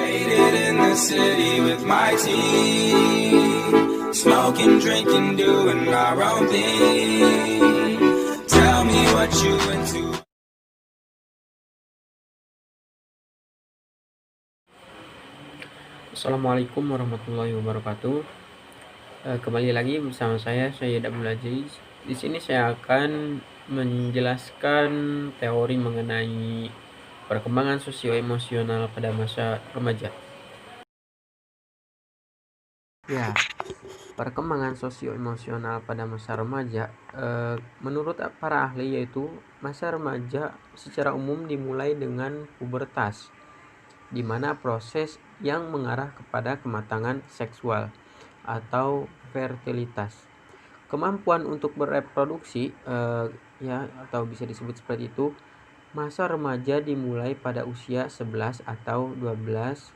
Faded in the city with my team, smoking, drinking, doing our own thing. Tell me what you into. Assalamualaikum warahmatullahi wabarakatuh. Kembali lagi bersama saya Syed Abdul Aziz. Di sini saya akan menjelaskan teori mengenai perkembangan sosio-emosional pada masa remaja. Ya, perkembangan sosio-emosional pada masa remaja, menurut para ahli yaitu masa remaja secara umum dimulai dengan pubertas, di mana proses yang mengarah kepada kematangan seksual atau fertilitas. Kemampuan untuk bereproduksi atau bisa disebut seperti itu. Masa remaja dimulai pada usia 11 atau 12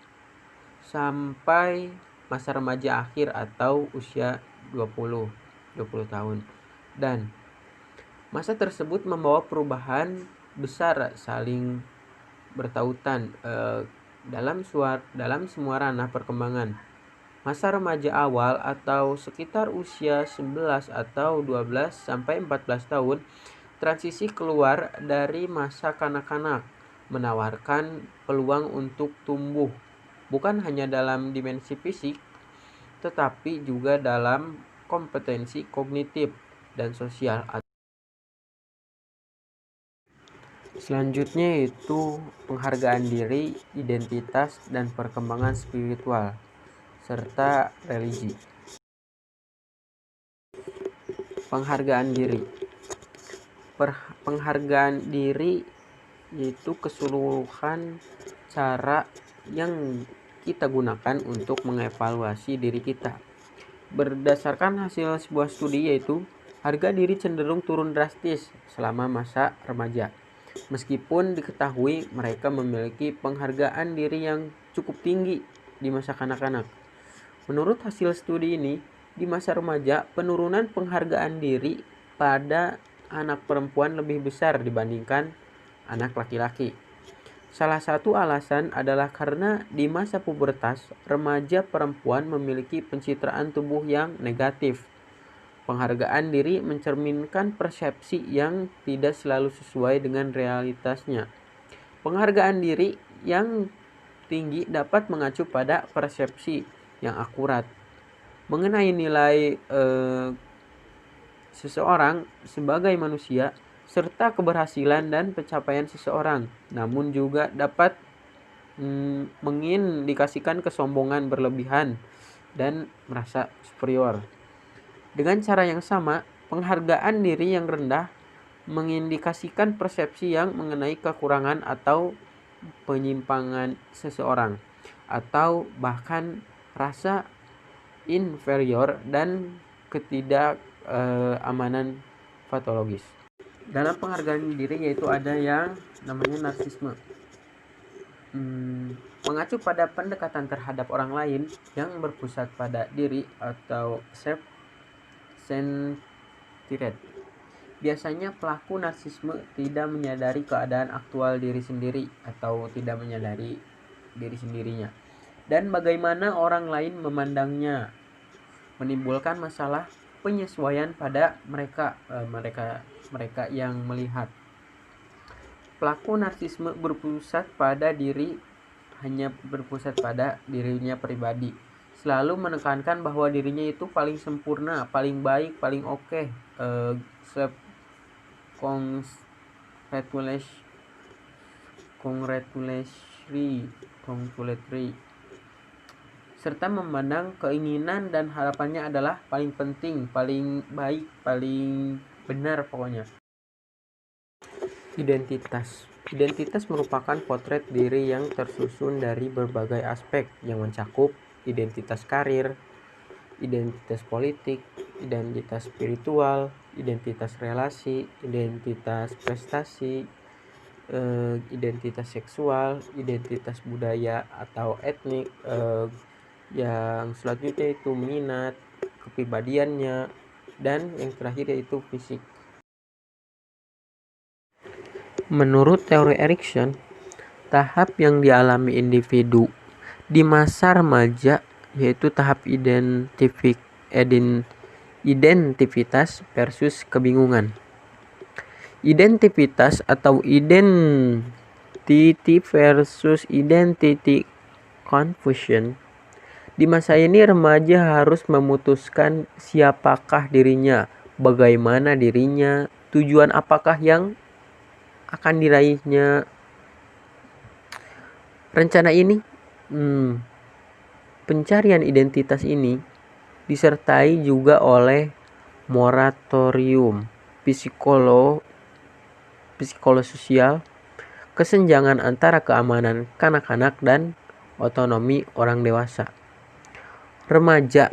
sampai masa remaja akhir atau usia 20 tahun. Dan masa tersebut membawa perubahan besar saling bertautan dalam semua ranah perkembangan. Masa remaja awal atau sekitar usia 11 atau 12 sampai 14 tahun, transisi keluar dari masa kanak-kanak, menawarkan peluang untuk tumbuh, bukan hanya dalam dimensi fisik, tetapi juga dalam kompetensi kognitif dan sosial. Selanjutnya yaitu penghargaan diri, identitas, dan perkembangan spiritual, serta religi. Penghargaan diri. Penghargaan diri yaitu keseluruhan cara yang kita gunakan untuk mengevaluasi diri kita. Berdasarkan hasil sebuah studi yaitu harga diri cenderung turun drastis selama masa remaja. Meskipun diketahui mereka memiliki penghargaan diri yang cukup tinggi di masa kanak-kanak. Menurut hasil studi ini, di masa remaja, penurunan penghargaan diri pada anak perempuan lebih besar dibandingkan anak laki-laki. Salah satu alasan adalah karena di masa pubertas, remaja perempuan memiliki pencitraan tubuh yang negatif. Penghargaan diri mencerminkan persepsi yang tidak selalu sesuai dengan realitasnya. Penghargaan diri yang tinggi dapat mengacu pada persepsi yang akurat mengenai nilai seseorang sebagai manusia serta keberhasilan dan pencapaian seseorang, namun juga dapat mengindikasikan kesombongan berlebihan dan merasa superior. Dengan cara yang sama, penghargaan diri yang rendah mengindikasikan persepsi yang mengenai kekurangan atau penyimpangan seseorang, atau bahkan rasa inferior dan ketidakamanan patologis. Dalam penghargaan diri yaitu ada yang namanya narsisme, mengacu pada pendekatan terhadap orang lain yang berpusat pada diri atau self-centered. Biasanya pelaku narsisme tidak menyadari keadaan aktual diri sendiri atau tidak menyadari diri sendirinya dan bagaimana orang lain memandangnya, menimbulkan masalah penyesuaian pada mereka yang melihat. Pelaku narsisme hanya berpusat pada dirinya pribadi, selalu menekankan bahwa dirinya itu paling sempurna, paling baik, paling oke, congratulatory, serta memandang keinginan dan harapannya adalah paling penting, paling baik, paling benar pokoknya. Identitas merupakan potret diri yang tersusun dari berbagai aspek yang mencakup identitas karir, identitas politik, identitas spiritual, identitas relasi, identitas prestasi, identitas seksual, identitas budaya atau etnik, yang selanjutnya itu minat, kepribadiannya, dan yang terakhir yaitu fisik. Menurut teori Erikson, tahap yang dialami individu Di masa remaja, yaitu tahap identitas versus kebingungan. Identitas atau identity versus identity confusion. Di masa ini remaja harus memutuskan siapakah dirinya, bagaimana dirinya, tujuan apakah yang akan diraihnya. Rencana ini, pencarian identitas ini disertai juga oleh moratorium psikolososial, kesenjangan antara keamanan kanak-kanak dan otonomi orang dewasa. Remaja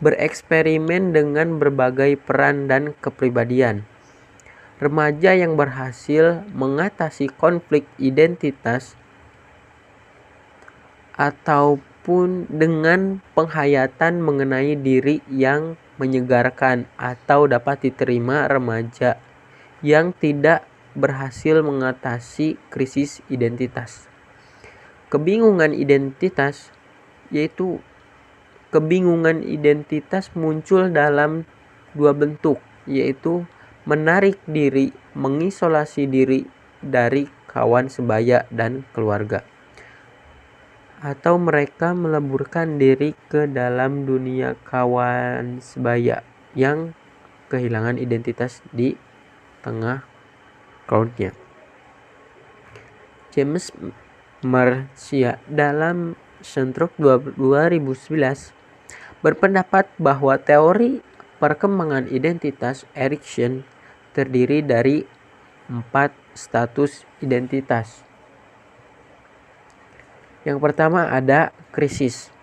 bereksperimen dengan berbagai peran dan kepribadian. Remaja yang berhasil mengatasi konflik identitas ataupun dengan penghayatan mengenai diri yang menyegarkan, atau dapat diterima remaja yang tidak berhasil mengatasi krisis identitas. Kebingungan identitas, yaitu kebingungan identitas muncul dalam dua bentuk, yaitu menarik diri, mengisolasi diri dari kawan sebaya dan keluarga, atau mereka meleburkan diri ke dalam dunia kawan sebaya yang kehilangan identitas di tengah crowd-nya. James Marcia dalam Centrock 2011 berpendapat bahwa teori perkembangan identitas Erikson terdiri dari 4 status identitas. Yang pertama ada krisis.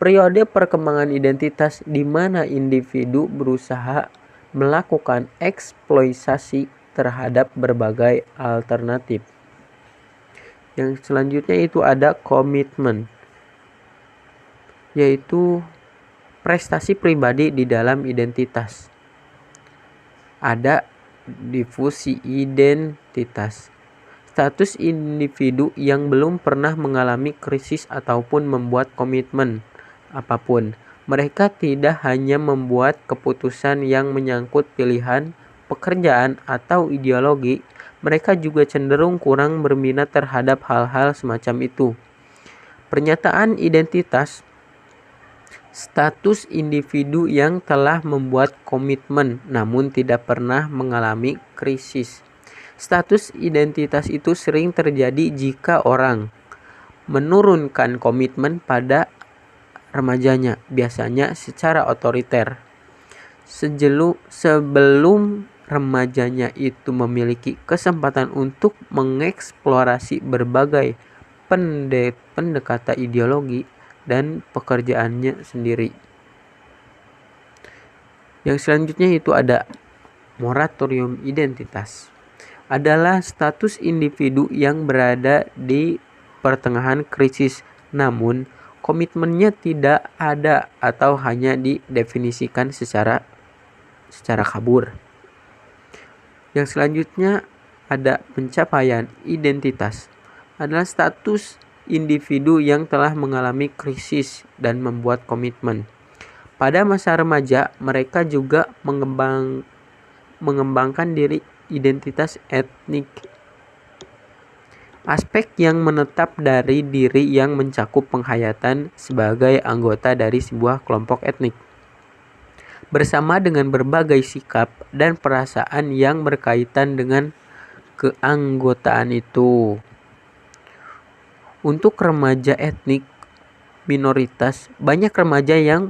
Periode perkembangan identitas di mana individu berusaha melakukan eksploitasi terhadap berbagai alternatif. Yang selanjutnya itu ada komitmen, yaitu prestasi pribadi di dalam identitas. Ada difusi identitas, status individu yang belum pernah mengalami krisis ataupun membuat komitmen apapun. Mereka tidak hanya membuat keputusan yang menyangkut pilihan, pekerjaan, atau ideologi, mereka juga cenderung kurang berminat terhadap hal-hal semacam itu. Pernyataan identitas, status individu yang telah membuat komitmen namun tidak pernah mengalami krisis. Status identitas itu sering terjadi jika orang menurunkan komitmen pada remajanya, biasanya secara otoriter. Sebelum remajanya itu memiliki kesempatan untuk mengeksplorasi berbagai pendekatan ideologi dan pekerjaannya sendiri. Yang selanjutnya itu ada moratorium identitas. Adalah status individu yang berada di pertengahan krisis, namun komitmennya tidak ada atau hanya didefinisikan secara kabur. Yang selanjutnya ada pencapaian identitas. Adalah status individu yang telah mengalami krisis dan membuat komitmen. Pada masa remaja, mereka juga mengembangkan diri identitas etnik, aspek yang menetap dari diri yang mencakup penghayatan sebagai anggota dari sebuah kelompok etnik, bersama dengan berbagai sikap dan perasaan yang berkaitan dengan keanggotaan itu. Untuk remaja etnik minoritas, banyak remaja yang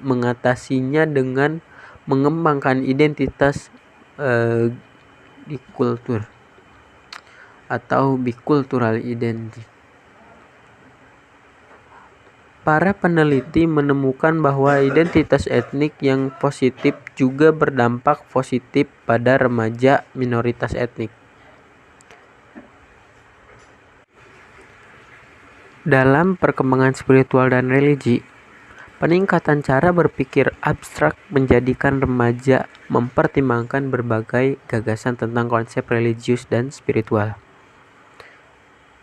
mengatasinya dengan mengembangkan identitas bikultur atau bicultural identity. Para peneliti menemukan bahwa identitas etnik yang positif juga berdampak positif pada remaja minoritas etnik. Dalam perkembangan spiritual dan religi, peningkatan cara berpikir abstrak menjadikan remaja mempertimbangkan berbagai gagasan tentang konsep religius dan spiritual.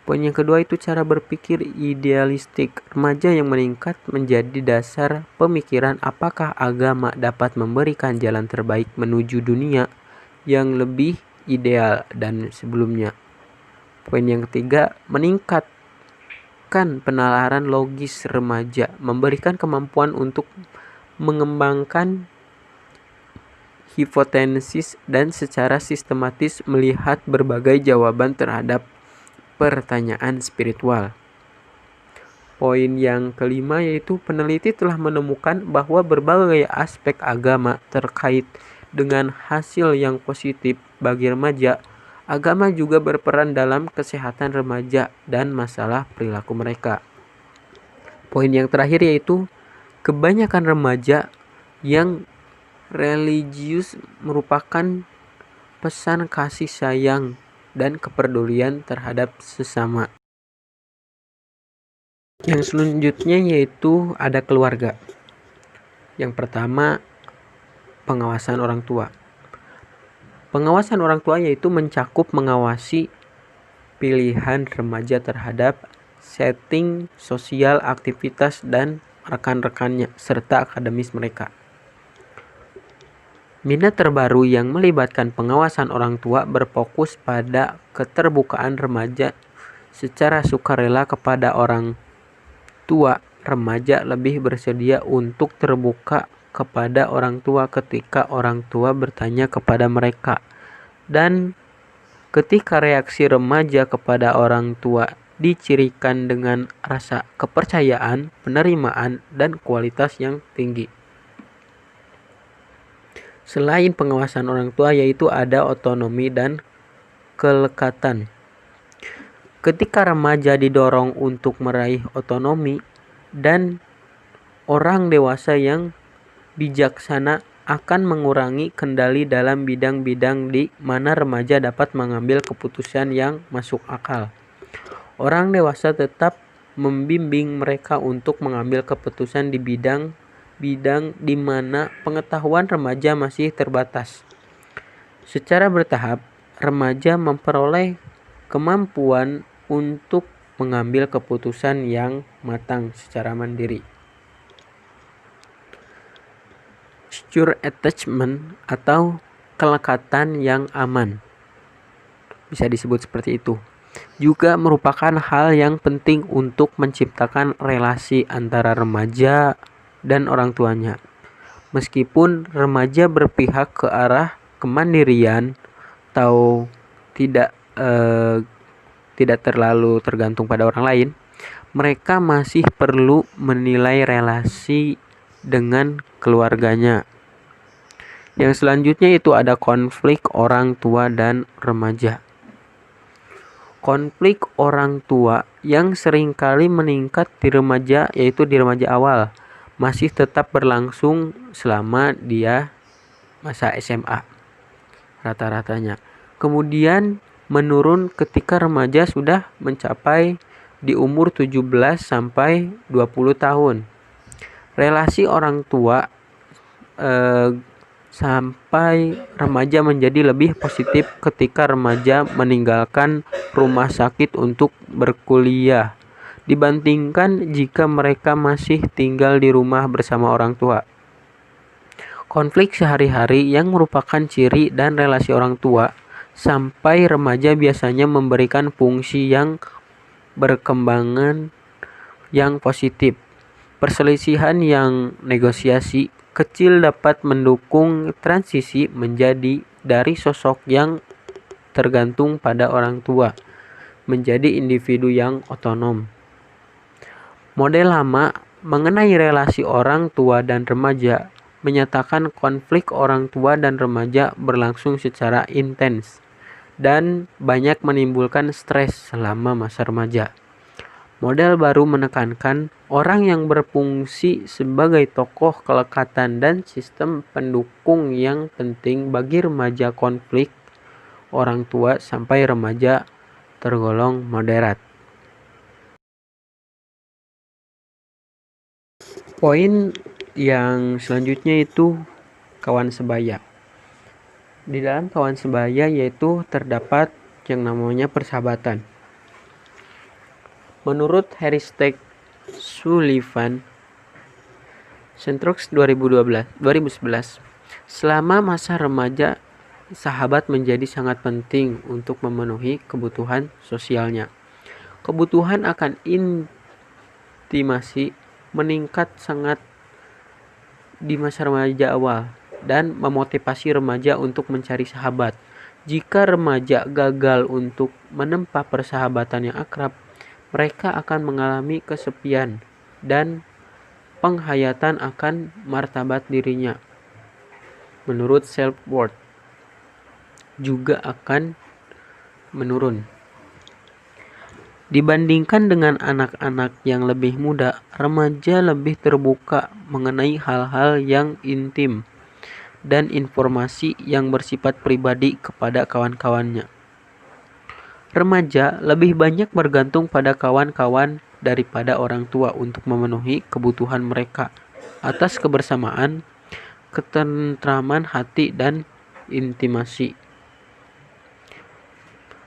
Poin yang kedua itu cara berpikir idealistik. Remaja yang meningkat menjadi dasar pemikiran apakah agama dapat memberikan jalan terbaik menuju dunia yang lebih ideal dan sebelumnya. Poin yang ketiga, meningkatkan penalaran logis remaja, memberikan kemampuan untuk mengembangkan hipotesis dan secara sistematis melihat berbagai jawaban terhadap pertanyaan spiritual. Poin yang kelima yaitu peneliti telah menemukan bahwa berbagai aspek agama terkait dengan hasil yang positif bagi remaja. Agama juga berperan dalam kesehatan remaja dan masalah perilaku mereka. Poin yang terakhir yaitu kebanyakan remaja yang religius merupakan pesan kasih sayang dan kepedulian terhadap sesama. Yang selanjutnya yaitu ada keluarga. Yang pertama, pengawasan orang tua. Pengawasan orang tua yaitu mencakup mengawasi pilihan remaja terhadap setting sosial, aktivitas, dan rekan-rekannya, serta akademis mereka. Minat terbaru yang melibatkan pengawasan orang tua berfokus pada keterbukaan remaja secara sukarela kepada orang tua. Remaja lebih bersedia untuk terbuka kepada orang tua ketika orang tua bertanya kepada mereka. Dan ketika reaksi remaja kepada orang tua dicirikan dengan rasa kepercayaan, penerimaan, dan kualitas yang tinggi. Selain pengawasan orang tua yaitu ada otonomi dan kelekatan. Ketika remaja didorong untuk meraih otonomi dan orang dewasa yang bijaksana akan mengurangi kendali dalam bidang-bidang di mana remaja dapat mengambil keputusan yang masuk akal. Orang dewasa tetap membimbing mereka untuk mengambil keputusan di bidang di mana pengetahuan remaja masih terbatas. Secara bertahap, remaja memperoleh kemampuan untuk mengambil keputusan yang matang secara mandiri. Secure attachment atau kelekatan yang aman, bisa disebut seperti itu, juga merupakan hal yang penting untuk menciptakan relasi antara remaja dan orang tuanya. Meskipun remaja berpihak ke arah kemandirian atau tidak terlalu tergantung pada orang lain, mereka masih perlu menilai relasi dengan keluarganya. Yang selanjutnya itu ada konflik orang tua dan remaja. Konflik orang tua yang seringkali meningkat di remaja yaitu di remaja awal masih tetap berlangsung selama dia masa SMA rata-ratanya. Kemudian menurun ketika remaja sudah mencapai di umur 17 sampai 20 tahun. Relasi orang tua sampai remaja menjadi lebih positif ketika remaja meninggalkan rumah sakit untuk berkuliah dibandingkan jika mereka masih tinggal di rumah bersama orang tua. Konflik sehari-hari yang merupakan ciri dan relasi orang tua sampai remaja biasanya memberikan fungsi yang berkembangan yang positif. Perselisihan yang negosiasi kecil dapat mendukung transisi menjadi dari sosok yang tergantung pada orang tua menjadi individu yang otonom. Model lama mengenai relasi orang tua dan remaja menyatakan konflik orang tua dan remaja berlangsung secara intens dan banyak menimbulkan stres selama masa remaja. Model baru menekankan orang yang berfungsi sebagai tokoh kelekatan dan sistem pendukung yang penting bagi remaja. Konflik orang tua sampai remaja tergolong moderat. Poin yang selanjutnya itu kawan sebaya. Di dalam kawan sebaya yaitu terdapat yang namanya persahabatan. Menurut Harry Stack Sullivan Centrox 2011, selama masa remaja, sahabat menjadi sangat penting untuk memenuhi kebutuhan sosialnya. Kebutuhan akan intimasi meningkat sangat di masa remaja awal dan memotivasi remaja untuk mencari sahabat. Jika remaja gagal untuk menempa persahabatan yang akrab, mereka akan mengalami kesepian dan penghayatan akan martabat dirinya, menurut self-worth, juga akan menurun. Dibandingkan dengan anak-anak yang lebih muda, remaja lebih terbuka mengenai hal-hal yang intim dan informasi yang bersifat pribadi kepada kawan-kawannya. Remaja lebih banyak bergantung pada kawan-kawan daripada orang tua untuk memenuhi kebutuhan mereka atas kebersamaan, ketentraman hati, dan intimasi.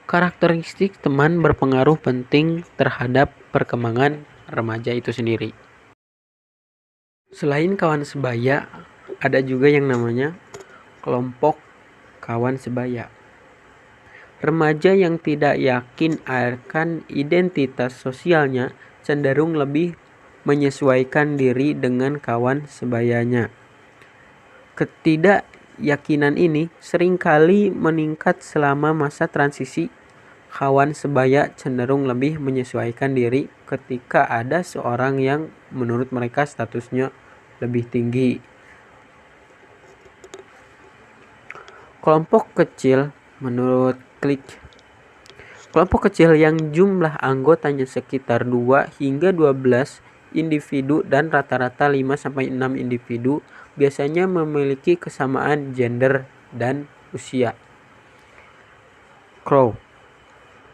Karakteristik teman berpengaruh penting terhadap perkembangan remaja itu sendiri. Selain kawan sebaya, ada juga yang namanya kelompok kawan sebaya. Remaja yang tidak yakin akan identitas sosialnya cenderung lebih menyesuaikan diri dengan kawan sebayanya. Ketidakyakinan ini seringkali meningkat selama masa transisi. Kawan sebaya cenderung lebih menyesuaikan diri ketika ada seorang yang menurut mereka statusnya lebih tinggi. Kelompok kecil menurut Klik. Kelompok kecil yang jumlah anggotanya sekitar 2 hingga 12 individu dan rata-rata 5-6 individu biasanya memiliki kesamaan gender dan usia. Crow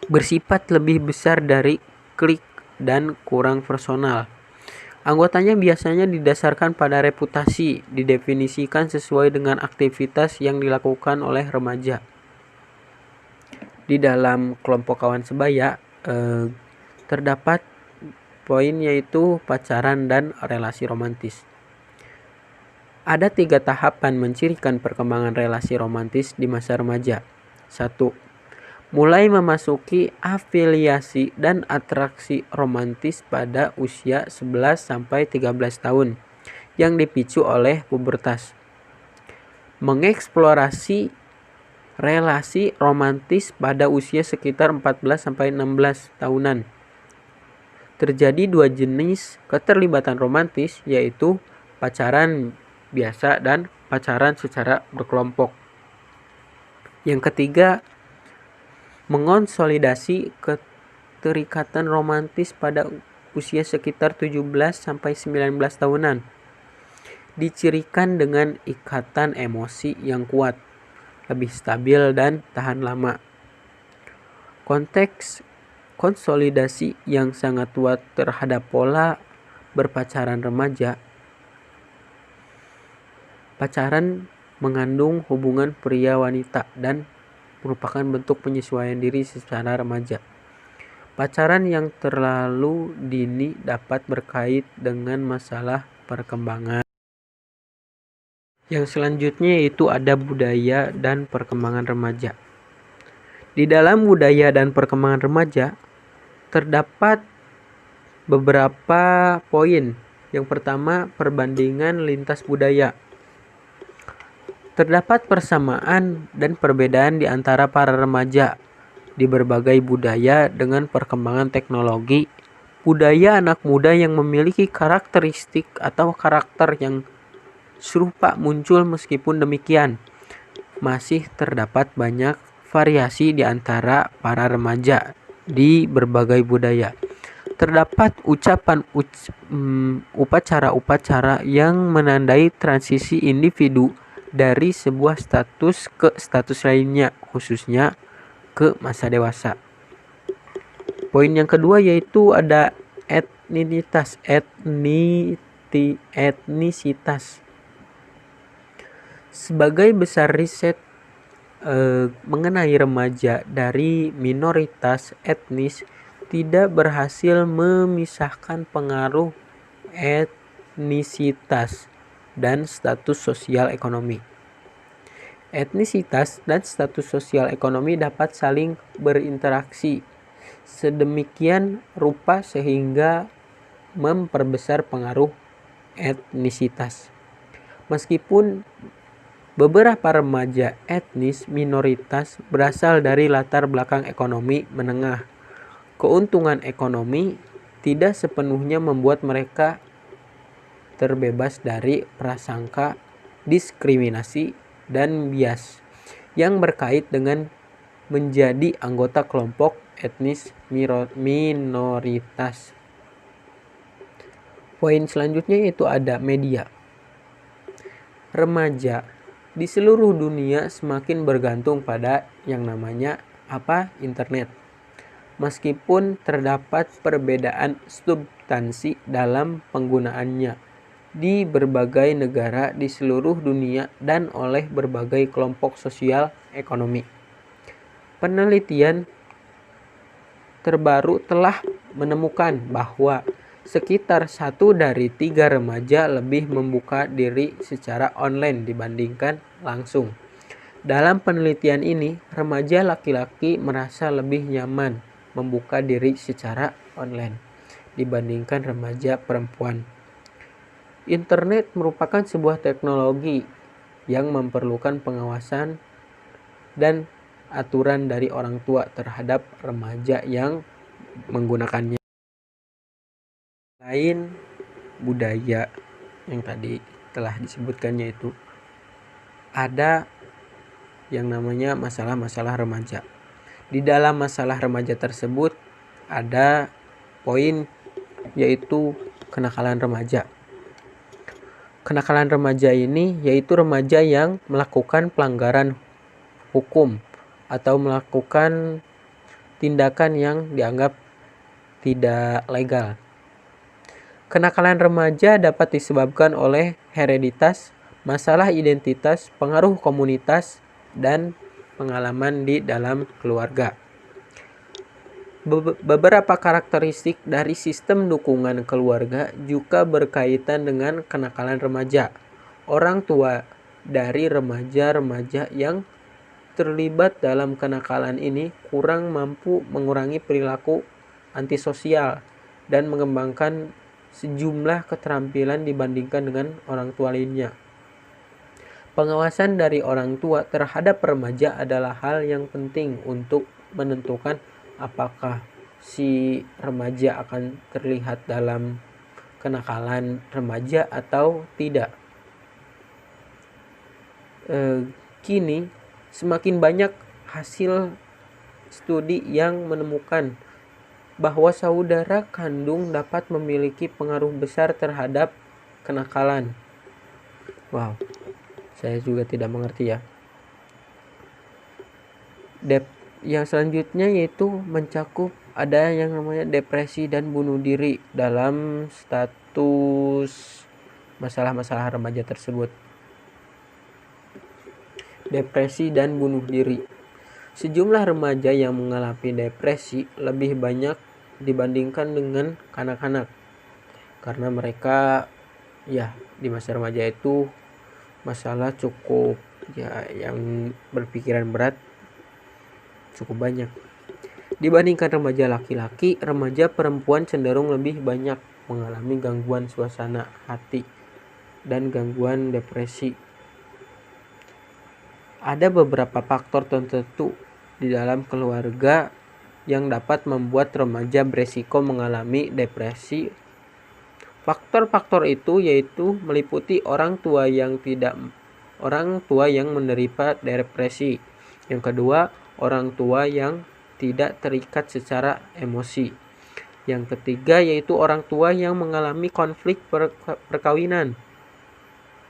bersifat lebih besar dari Klik dan kurang personal. Anggotanya biasanya didasarkan pada reputasi, didefinisikan sesuai dengan aktivitas yang dilakukan oleh remaja. Di dalam kelompok kawan sebaya terdapat poin yaitu pacaran dan relasi romantis. Ada 3 tahapan mencirikan perkembangan relasi romantis di masa remaja. 1. Mulai memasuki afiliasi dan atraksi romantis pada usia 11-13 tahun yang dipicu oleh pubertas. Mengeksplorasi relasi romantis pada usia sekitar 14-16 tahunan. Terjadi 2 jenis keterlibatan romantis, yaitu pacaran biasa dan pacaran secara berkelompok. Yang ketiga, mengonsolidasi keterikatan romantis pada usia sekitar 17-19 tahunan. Dicirikan dengan ikatan emosi yang kuat, lebih stabil dan tahan lama. Konteks konsolidasi yang sangat kuat terhadap pola berpacaran remaja. Pacaran mengandung hubungan pria-wanita dan merupakan bentuk penyesuaian diri secara remaja. Pacaran yang terlalu dini dapat berkait dengan masalah perkembangan. Yang selanjutnya yaitu ada budaya dan perkembangan remaja. Di dalam budaya dan perkembangan remaja terdapat beberapa poin. Yang pertama, perbandingan lintas budaya. Terdapat persamaan dan perbedaan di antara para remaja di berbagai budaya dengan perkembangan teknologi. Budaya anak muda yang memiliki karakteristik atau karakter yang serupa muncul. Meskipun demikian, masih terdapat banyak variasi di antara para remaja di berbagai budaya. Terdapat upacara-upacara yang menandai transisi individu dari sebuah status ke status lainnya, khususnya ke masa dewasa. Poin yang kedua yaitu ada etnisitas. Sebagai besar riset mengenai remaja dari minoritas etnis tidak berhasil memisahkan pengaruh etnisitas dan status sosial ekonomi. Etnisitas dan status sosial ekonomi dapat saling berinteraksi sedemikian rupa sehingga memperbesar pengaruh etnisitas. Meskipun beberapa remaja etnis minoritas berasal dari latar belakang ekonomi menengah, keuntungan ekonomi tidak sepenuhnya membuat mereka terbebas dari prasangka, diskriminasi, dan bias yang berkait dengan menjadi anggota kelompok etnis minoritas. Poin selanjutnya yaitu ada media. Remaja di seluruh dunia semakin bergantung pada yang namanya internet. Meskipun terdapat perbedaan substansi dalam penggunaannya di berbagai negara di seluruh dunia dan oleh berbagai kelompok sosial ekonomi. Penelitian terbaru telah menemukan bahwa sekitar 1 dari 3 remaja lebih membuka diri secara online dibandingkan langsung. Dalam penelitian ini, remaja laki-laki merasa lebih nyaman membuka diri secara online dibandingkan remaja perempuan. Internet merupakan sebuah teknologi yang memerlukan pengawasan dan aturan dari orang tua terhadap remaja yang menggunakannya. Selain budaya yang tadi telah disebutkannya itu, ada yang namanya masalah-masalah remaja. Di dalam masalah remaja tersebut ada poin yaitu kenakalan remaja. Kenakalan remaja ini yaitu remaja yang melakukan pelanggaran hukum atau melakukan tindakan yang dianggap tidak legal. Kenakalan remaja dapat disebabkan oleh hereditas, masalah identitas, pengaruh komunitas, dan pengalaman di dalam keluarga. Beberapa karakteristik dari sistem dukungan keluarga juga berkaitan dengan kenakalan remaja. Orang tua dari remaja-remaja yang terlibat dalam kenakalan ini kurang mampu mengurangi perilaku antisosial dan mengembangkan sejumlah keterampilan dibandingkan dengan orang tua lainnya. Pengawasan dari orang tua terhadap remaja adalah hal yang penting untuk menentukan apakah si remaja akan terlihat dalam kenakalan remaja atau tidak. Kini semakin banyak hasil studi yang menemukan bahwa saudara kandung dapat memiliki pengaruh besar terhadap kenakalan. Wow, saya juga tidak mengerti ya. Yang selanjutnya yaitu mencakup ada yang namanya depresi dan bunuh diri dalam status masalah-masalah remaja tersebut. Depresi dan bunuh diri. Sejumlah remaja yang mengalami depresi lebih banyak dibandingkan dengan kanak-kanak. Karena mereka di masa remaja itu masalah cukup yang berpikiran berat cukup banyak. Dibandingkan remaja laki-laki, remaja perempuan cenderung lebih banyak mengalami gangguan suasana hati dan gangguan depresi. Ada beberapa faktor tertentu di dalam keluarga yang dapat membuat remaja beresiko mengalami depresi. Faktor-faktor itu yaitu meliputi orang tua yang menderita depresi. Yang kedua, orang tua yang tidak terikat secara emosi. Yang ketiga yaitu orang tua yang mengalami konflik perkawinan.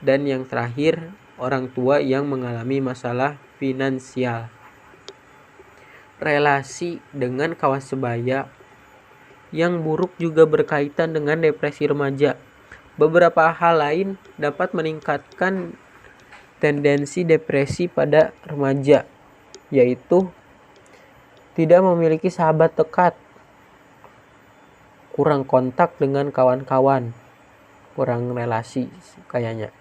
Dan yang terakhir, orang tua yang mengalami masalah finansial. Relasi dengan kawan sebaya yang buruk juga berkaitan dengan depresi remaja. Beberapa hal lain dapat meningkatkan tendensi depresi pada remaja, yaitu tidak memiliki sahabat dekat, kurang kontak dengan kawan-kawan, kurang relasi kayaknya.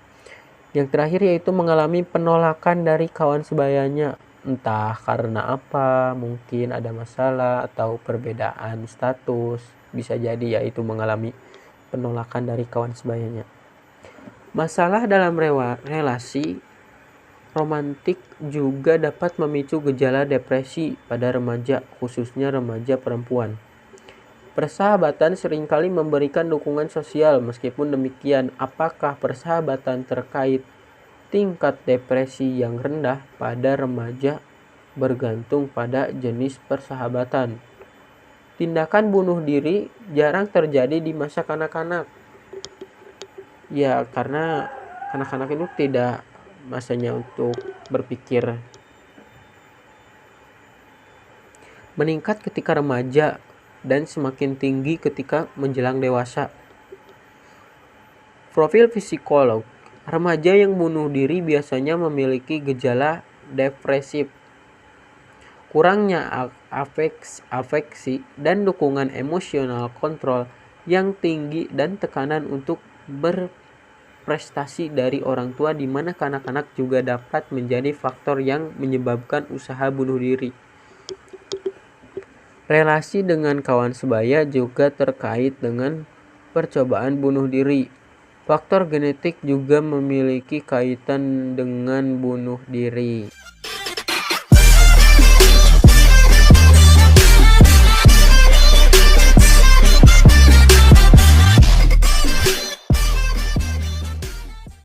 Yang terakhir yaitu mengalami penolakan dari kawan sebayanya, entah karena apa, mungkin ada masalah atau perbedaan status, bisa jadi yaitu mengalami penolakan dari kawan sebayanya. Masalah dalam relasi romantik juga dapat memicu gejala depresi pada remaja, khususnya remaja perempuan. Persahabatan seringkali memberikan dukungan sosial. Meskipun demikian, apakah persahabatan terkait tingkat depresi yang rendah pada remaja bergantung pada jenis persahabatan. Tindakan bunuh diri jarang terjadi di masa kanak-kanak. Ya, karena kanak-kanak itu tidak masanya untuk berpikir. Meningkat ketika remaja dan semakin tinggi ketika menjelang dewasa. Profil psikolog. Remaja yang bunuh diri biasanya memiliki gejala depresif, kurangnya afeksi dan dukungan emosional kontrol yang tinggi dan tekanan untuk berprestasi dari orang tua, di mana kanak-kanak juga dapat menjadi faktor yang menyebabkan usaha bunuh diri. Relasi dengan kawan sebaya juga terkait dengan percobaan bunuh diri. Faktor genetik juga memiliki kaitan dengan bunuh diri.